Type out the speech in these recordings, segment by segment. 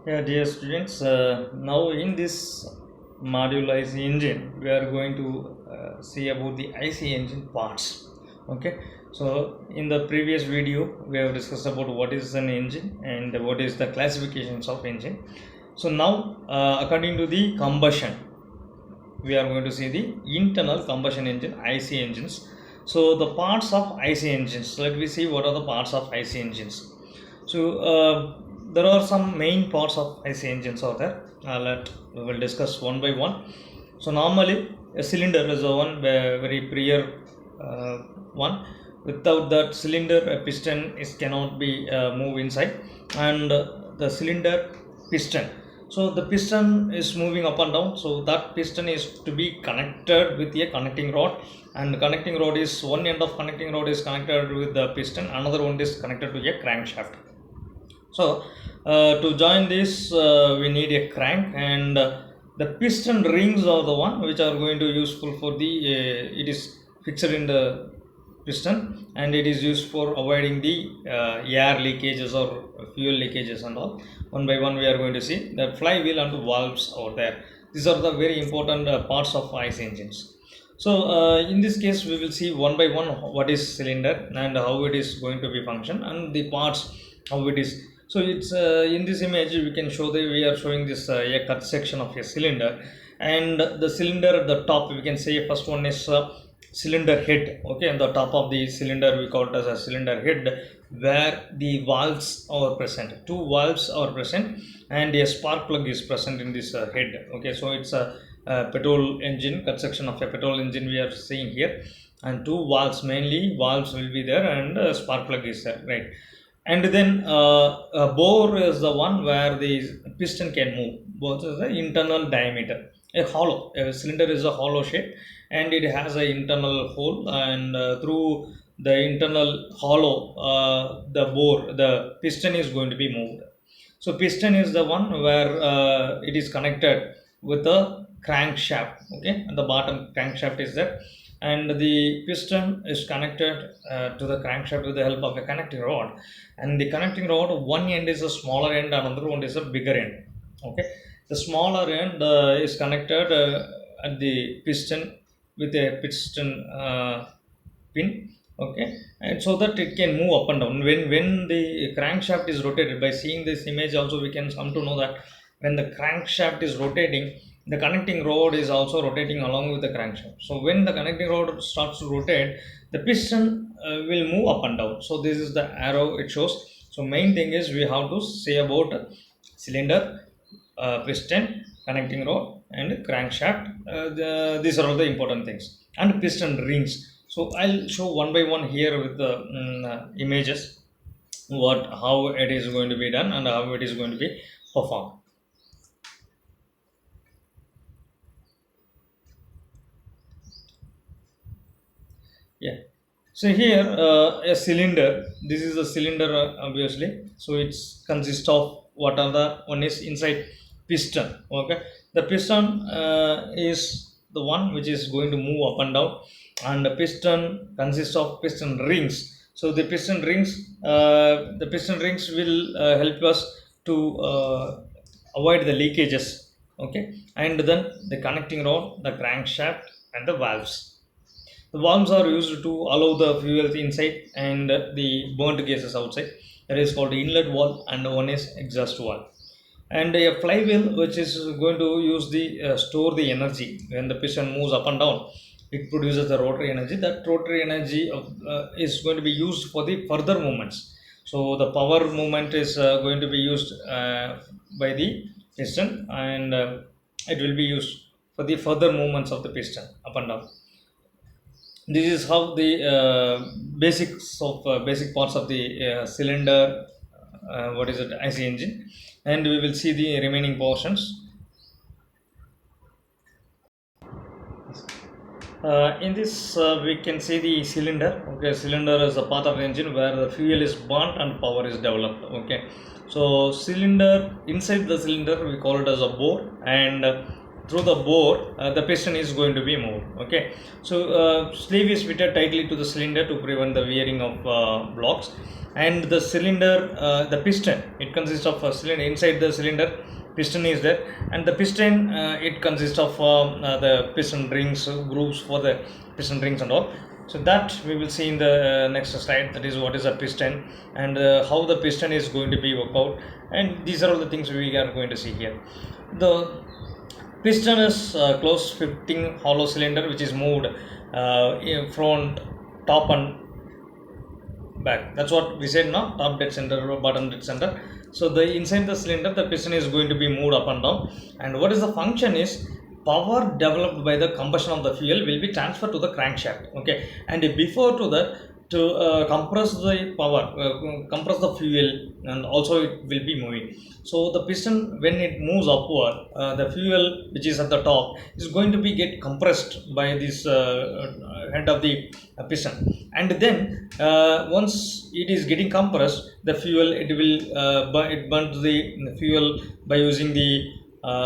Yeah, dear students, now in this module IC engine, we are going to see about the IC engine parts. Okay, so in the previous video, we have discussed about what is an engine and what is the classifications of engine. So now, according to the combustion, we are going to see the internal combustion engine IC engines. So the parts of IC engines, let me see what are the parts of IC engines. So there are some main parts of IC engines out there. We will discuss one by one. So normally a cylinder is the one very prior one. Without that cylinder, a piston is cannot be move inside, and the cylinder piston. So the piston is moving up and down. So that piston is to be connected with a connecting rod, and connecting rod is one end of connecting rod is connected with the piston, another one is connected to a crankshaft. So to join this, we need a crank, and the piston rings are the one which are going to useful for the it is fixed in the piston, and it is used for avoiding the air leakages or fuel leakages and all. One by one we are going to see the flywheel and valves over there. These are the very important parts of IC engines. So in this case we will see one by one what is cylinder and how it is going to be function, and the parts how it is. So it's in this image we can show that we are showing this a cut section of a cylinder, and the cylinder at the top we can say first one is cylinder head. Okay, on the top of the cylinder we call it as a cylinder head, where the valves are present. Two valves are present, and a spark plug is present in this head. Okay, so it's a petrol engine, cut section of a petrol engine we are seeing here, and two valves, mainly valves will be there, and spark plug is there, right? And then a bore is the one where the piston can move. Both is the internal diameter. A cylinder is a hollow shape, and it has an internal hole, and through the internal hollow, the piston is going to be moved. So piston is the one where it is connected with the crankshaft. Okay, and the bottom crankshaft is there, and the piston is connected to the crankshaft with the help of a connecting rod. And the connecting rod, one end is a smaller end, another one is a bigger end. Okay, the smaller end is connected at the piston with a piston pin. Okay, and so that it can move up and down when the crankshaft is rotated. By seeing this image also we can come to know that when the crankshaft is rotating, the connecting rod is also rotating along with the crankshaft. So when the connecting rod starts to rotate, the piston will move up and down. So this is the arrow it shows. So main thing is we have to say about cylinder, piston, connecting rod, and crankshaft. These are all the important things. And piston rings. So I'll show one by one here with the images what how it is going to be done and how it is going to be performed. Yeah. So here a cylinder. This is a cylinder, obviously. So it's consists of what are the one is inside piston. Okay. The piston is the one which is going to move up and down, and the piston consists of piston rings. So the piston rings will help us to avoid the leakages. Okay, and then the connecting rod, the crankshaft, and the valves. The valves are used to allow the fuel inside and the burnt gases outside. That is called inlet valve, and one is exhaust valve. And a flywheel, which is going to use the store the energy when the piston moves up and down. It produces the rotary energy. That rotary energy is going to be used for the further movements. So the power movement is going to be used by the piston, and it will be used for the further movements of the piston up and down. This is how the basic parts of the cylinder, what is it, IC engine, and we will see the remaining portions. In this we can see the cylinder. Okay, cylinder is a part of the engine where the fuel is burnt and power is developed. Okay, so cylinder, inside the cylinder we call it as a bore, and through the bore, the piston is going to be moved. Okay, so sleeve is fitted tightly to the cylinder to prevent the wearing of blocks. And the cylinder, the piston, it consists of a cylinder. Inside the cylinder, piston is there, and the piston, it consists of the piston rings, grooves for the piston rings and all. So that we will see in the next slide, that is what is a piston, and how the piston is going to be worked out, and these are all the things we are going to see here. The piston is closed fitting hollow cylinder which is moved in front, top and back. That's what we said now, top dead center or bottom dead center. So the inside the cylinder, the piston is going to be moved up and down, and what is the function is power developed by the combustion of the fuel will be transferred to the crankshaft. Okay, and before to that, to compress the power, compress the fuel, and also it will be moving. So the piston, when it moves upward, the fuel which is at the top is going to be get compressed by this head of the piston, and then once it is getting compressed, the fuel, it will it burns the fuel by using the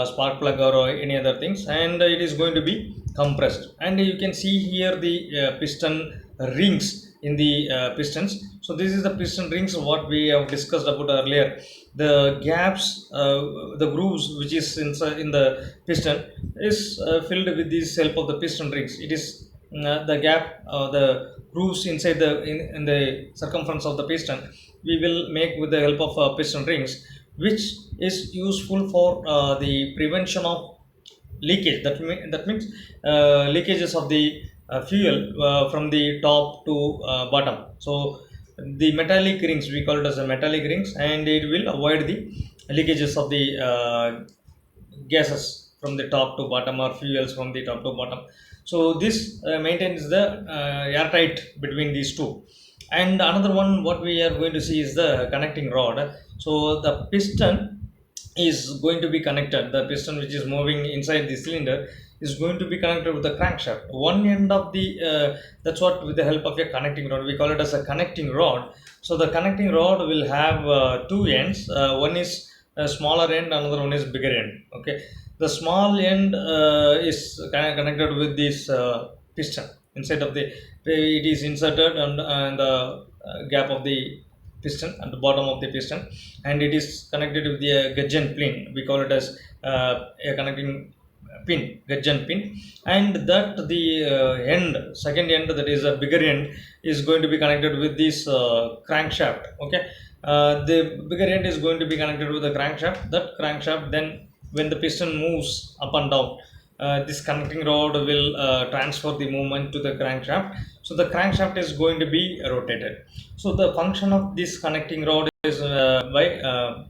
spark plug or any other things, and it is going to be compressed. And you can see here the piston rings in the pistons. So this is the piston rings what we have discussed about earlier. The gaps, the grooves which is inside in the piston is filled with this help of the piston rings. It is the gap, the grooves inside the in the circumference of the piston, we will make with the help of piston rings, which is useful for the prevention of leakage. That means leakages of the fuel from the top to bottom. So the metallic rings, we call it as a metallic rings, and it will avoid the leakages of the gases from the top to bottom, or fuels from the top to bottom. So this maintains the airtight between these two. And another one what we are going to see is the connecting rod. So the piston is going to be connected, the piston which is moving inside the cylinder is going to be connected with the crankshaft. One end of the that's what, with the help of a connecting rod, we call it as a connecting rod. So the connecting rod will have two ends. One is a smaller end, another one is bigger end. Okay, the small end is connected with this piston inside of the, it is inserted and the gap of the piston at the bottom of the piston, and it is connected with the gudgeon pin. We call it as a connecting pin, gudgeon pin. And that the end, second end, that is a bigger end, is going to be connected with this crankshaft. Okay, the bigger end is going to be connected with the crankshaft. That crankshaft, then when the piston moves up and down, this connecting rod will transfer the movement to the crankshaft. So the crankshaft is going to be rotated. So the function of this connecting rod is by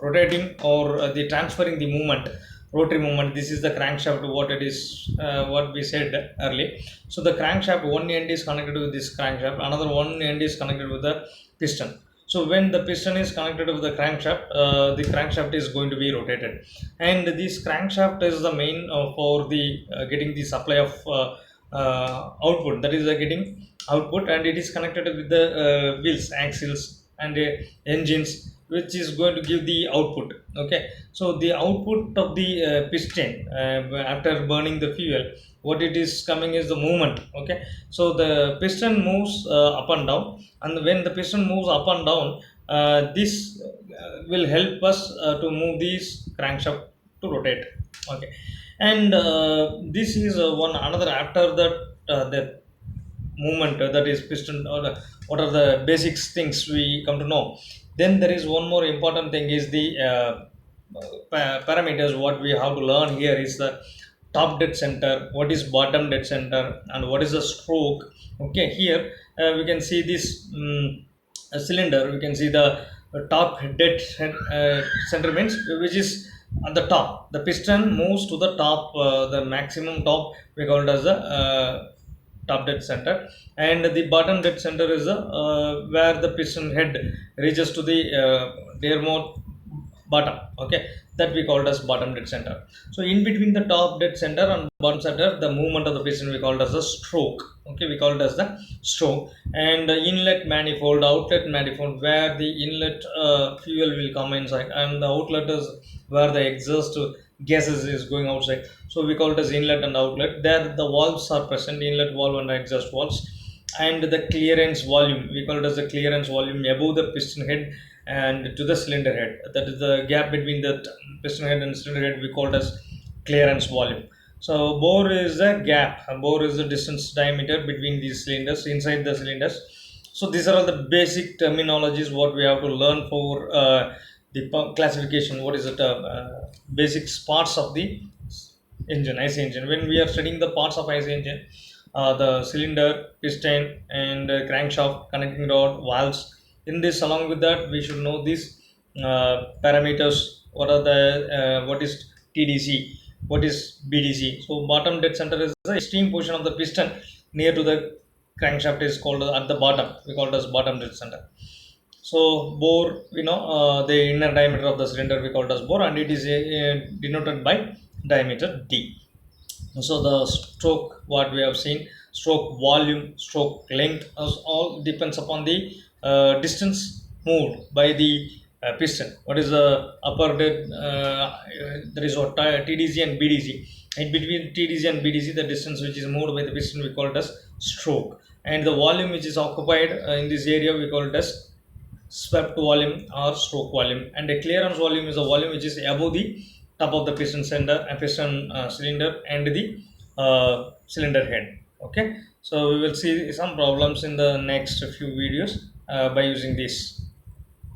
rotating or the transferring the movement, rotary movement. This is the crankshaft, what it is, what we said earlier. So the crankshaft, one end is connected with this crankshaft, another one end is connected with the piston. So when the piston is connected with the crankshaft is going to be rotated, and this crankshaft is the main for the getting the supply of output, that is getting output, and it is connected with the wheels, axles, and engines, which is going to give the output. Okay, so the output of the piston after burning the fuel, what it is coming is the movement. Okay, so the piston moves up and down, and when the piston moves up and down, this will help us to move these crankshaft to rotate. Okay, and this is one another, after that the movement, that is piston, or what are the basics things we come to know. Then there is one more important thing, is the parameters what we have to learn here is the top dead center, what is bottom dead center, and what is the stroke. Okay, here we can see this cylinder, we can see the top dead center means which is at the top. The piston moves to the top, the maximum top, we call it as the top dead center, and the bottom dead center is where the piston head reaches to the bottom. Okay, that we called as bottom dead center. So in between the top dead center and bottom center, the movement of the piston we called as the stroke. Okay, we called as the stroke. And inlet manifold, outlet manifold, where the inlet fuel will come inside, and the outlet is where the exhaust gases is going outside. So we call it as inlet and outlet. There the valves are present, inlet valve and exhaust valves. And the clearance volume, we call it as the clearance volume above the piston head and to the cylinder head. That is the gap between the piston head and cylinder head, we call it as clearance volume. So bore is the gap, bore is the distance diameter between these cylinders, inside the cylinders. So these are all the basic terminologies what we have to learn for the classification. What is it? Basic parts of the engine, IC engine. When we are studying the parts of IC engine, the cylinder, piston, and crankshaft, connecting rod, valves. In this, along with that, we should know these parameters. What are the what is TDC? What is BDC? So bottom dead center is the extreme portion of the piston near to the crankshaft is called at the bottom. We call it as bottom dead center. So bore, the inner diameter of the cylinder we call it as bore, and it is denoted by diameter D. So the stroke, what we have seen, stroke volume, stroke length, all depends upon the distance moved by the piston. What is the upper dead? There is what TDC and BDC. In between TDC and BDC, the distance which is moved by the piston we call it as stroke, and the volume which is occupied in this area we call it as swept volume or stroke volume. And a clearance volume is a volume which is above the top of the piston center, piston cylinder, and the cylinder head. Okay, so we will see some problems in the next few videos by using this.